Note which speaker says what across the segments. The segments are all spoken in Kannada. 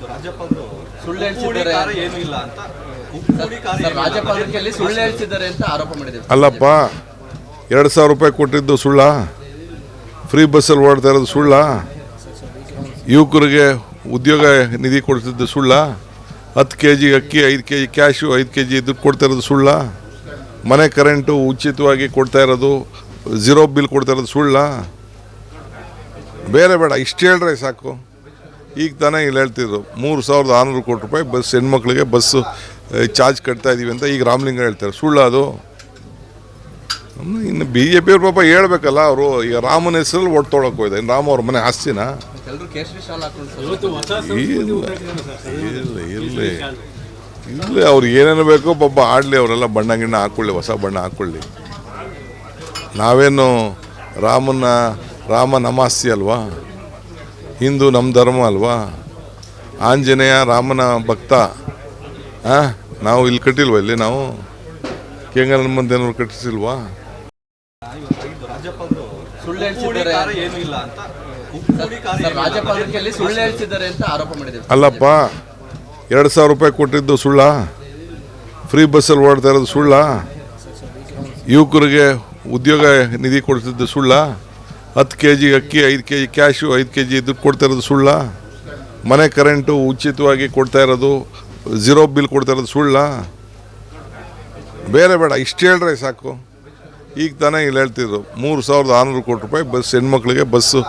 Speaker 1: ರಾಜ್ಯಪಾಲರು
Speaker 2: ಸುಳ್ಳು ಹೇಳ್ತಿದ್ದಾರೆ
Speaker 1: ಏನೂ ಇಲ್ಲ ಅಂತ
Speaker 2: ರಾಜ್ಯಪಾಲರಲ್ಲಿ ಸುಳ್ಳು ಹೇಳ್ತಿದ್ದಾರೆ ಅಂತ ಆರೋಪ ಮಾಡಿದ್ದಾರೆ.
Speaker 3: ಅಲ್ಲಪ್ಪ, 2,000 ರೂಪಾಯಿ ಕೊಟ್ಟಿದ್ದು ಸುಳ್ಳ? ಫ್ರೀ ಬಸ್ಸಲ್ಲಿ ಓಡ್ತಾ ಇರೋದು ಸುಳ್ಳ? ಯುವಕರಿಗೆ ಉದ್ಯೋಗ ನಿಧಿ ಕೊಡ್ತಿದ್ದು ಸುಳ್ಳ? 10 kg ಅಕ್ಕಿ, 5 kg ಕ್ಯಾಶು, 5 kg ದುಡ್ಡು ಕೊಡ್ತಾ ಇರೋದು ಸುಳ್ಳ? ಮನೆ ಕರೆಂಟು ಉಚಿತವಾಗಿ ಕೊಡ್ತಾ ಇರೋದು, 0 ಬಿಲ್ ಕೊಡ್ತಾ ಇರೋದು ಸುಳ್ಳ? ಬೇರೆ ಬೇಡ, ಇಷ್ಟು ಹೇಳ್ರೆ ಸಾಕು. ಈಗ ತಾನೇ ಇಲ್ಲಿ ಹೇಳ್ತಿದ್ರು 3,600 ಕೋಟಿ ರೂಪಾಯಿ ಬಸ್ ಹೆಣ್ಮಕ್ಳಿಗೆ ಬಸ್ಸು ಚಾರ್ಜ್ ಕಟ್ತಾ ಇದ್ದೀವಿ ಅಂತ ಈಗ ರಾಮಲಿಂಗ ಹೇಳ್ತಾರೆ. ಸುಳ್ಳ ಅದು? ಇನ್ನು BJP ಅವ್ರ ಪಾಪ ಹೇಳ್ಬೇಕಲ್ಲ. ಅವರು ಈಗ ರಾಮನ ಹೆಸರಲ್ಲಿ ಓಟ್ ತೊಗೊಳಕ್ಕೆ ಹೋಯ್ದೆ. ಇನ್ನು ರಾಮ ಅವ್ರ ಮನೆ ಆಸ್ತಿನ? ಇಲ್ಲ ಅವ್ರು ಏನೇನು ಬೇಕೋ ಪಾಪ ಆಡಲಿ. ಅವರೆಲ್ಲ ಬಣ್ಣ ಗಿಣ್ಣ ಹಾಕ್ಕೊಳ್ಳಿ, ಹೊಸ ಬಣ್ಣ ಹಾಕ್ಕೊಳ್ಳಿ. ನಾವೇನು ರಾಮ ನಮ್ಮ ಆಸ್ತಿ ಅಲ್ವಾ? ಹಿಂದೂ ನಮ್ಮ ಧರ್ಮ ಅಲ್ವಾ? ಆಂಜನೇಯ ರಾಮನ ಭಕ್ತ. ನಾವು ಇಲ್ಲಿ ಕಟ್ಟಿಲ್ವ? ಇಲ್ಲಿ ನಾವು ಕೆಂಗಲ್ ಮಂದೇನವ್ರು ಕಟ್ಟಿಸಿಲ್ವಾ?
Speaker 1: ರಾಜ್ಯಪಾಲರು
Speaker 2: ಸುಳ್ಳು ಹೇಳ್ತಿದ್ದಾರೆ
Speaker 1: ಏನೂ ಇಲ್ಲ ಅಂತ
Speaker 2: ರಾಜ್ಯಪಾಲರಲ್ಲಿ ಸುಳ್ಳು ಹೇಳ್ತಿದ್ದಾರೆ ಅಂತ ಆರೋಪ ಮಾಡಿದ್ದಾರೆ.
Speaker 3: ಅಲ್ಲಪ್ಪ, 2,000 ರೂಪಾಯಿ ಕೊಟ್ಟಿದ್ದು ಸುಳ್ಳ? ಫ್ರೀ ಬಸ್ಸಲ್ಲಿ ಓಡ್ತಾ ಇರೋದು ಸುಳ್ಳ? ಯುವಕರಿಗೆ ಉದ್ಯೋಗ ನಿಧಿ ಕೊಡ್ತಿದ್ದು ಸುಳ್ಳ? 10 kg ಅಕ್ಕಿ, 5 kg ಕ್ಯಾಶು, 5 kg ದುಡ್ಡು ಕೊಡ್ತಾ ಇರೋದು ಸುಳ್ಳ? ಮನೆ ಕರೆಂಟು ಉಚಿತವಾಗಿ ಕೊಡ್ತಾ ಇರೋದು, 0 ಬಿಲ್ ಕೊಡ್ತಾ ಇರೋದು ಸುಳ್ಳ? ಬೇರೆ ಬೇಡ, ಇಷ್ಟು ಹೇಳ್ರೆ ಸಾಕು. ಈಗ ತಾನೇ ಇಲ್ಲಿ ಹೇಳ್ತಿದ್ರು 3,600 ಕೋಟಿ ರೂಪಾಯಿ ಬಸ್ ಹೆಣ್ಮಕ್ಳಿಗೆ ಬಸ್ಸು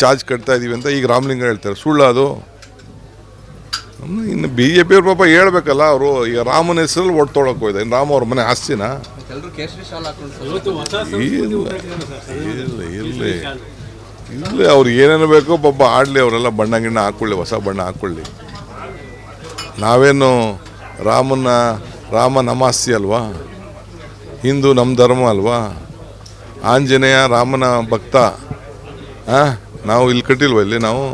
Speaker 3: ಚಾರ್ಜ್ ಕಟ್ತಾ ಇದ್ದೀವಿ ಅಂತ ಈಗ ರಾಮಲಿಂಗ ಹೇಳ್ತಾರೆ. ಸುಳ್ಳ ಅದು? ಇನ್ನು BJP ಅವ್ರ ಪಾಪ ಹೇಳ್ಬೇಕಲ್ಲ. ಅವರು ಈಗ ರಾಮನ ಹೆಸರಲ್ಲಿ ಓಟ್ ತೊಗೊಳಕ್ಕೆ ಹೋಯ್ದೆ. ಇನ್ನು ರಾಮ ಅವ್ರ ಮನೆ ಆಸ್ತಿನ? ಇಲ್ಲ ಅವ್ರು ಏನೇನು ಬೇಕೋ ಪಾಪ ಆಡಲಿ. ಅವರೆಲ್ಲ ಬಣ್ಣ ಗಿಣ್ಣ ಹಾಕ್ಕೊಳ್ಳಿ, ಹೊಸ ಬಣ್ಣ ಹಾಕ್ಕೊಳ್ಳಿ. ನಾವೇನು ರಾಮ ನಮ್ಮ ಆಸ್ತಿ ಅಲ್ವಾ? ಹಿಂದೂ ನಮ್ಮ ಧರ್ಮ ಅಲ್ವಾ? ಆಂಜನೇಯ ರಾಮನ ಭಕ್ತ. ನಾವು ಇಲ್ಲಿ ಕಟ್ಟಿಲ್ವ? ಇಲ್ಲಿ ನಾವು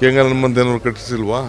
Speaker 3: ಕೆಂಗಲ್ ಮಂದೇನವ್ರು ಕಟ್ಟಿಸಿಲ್ವಾ?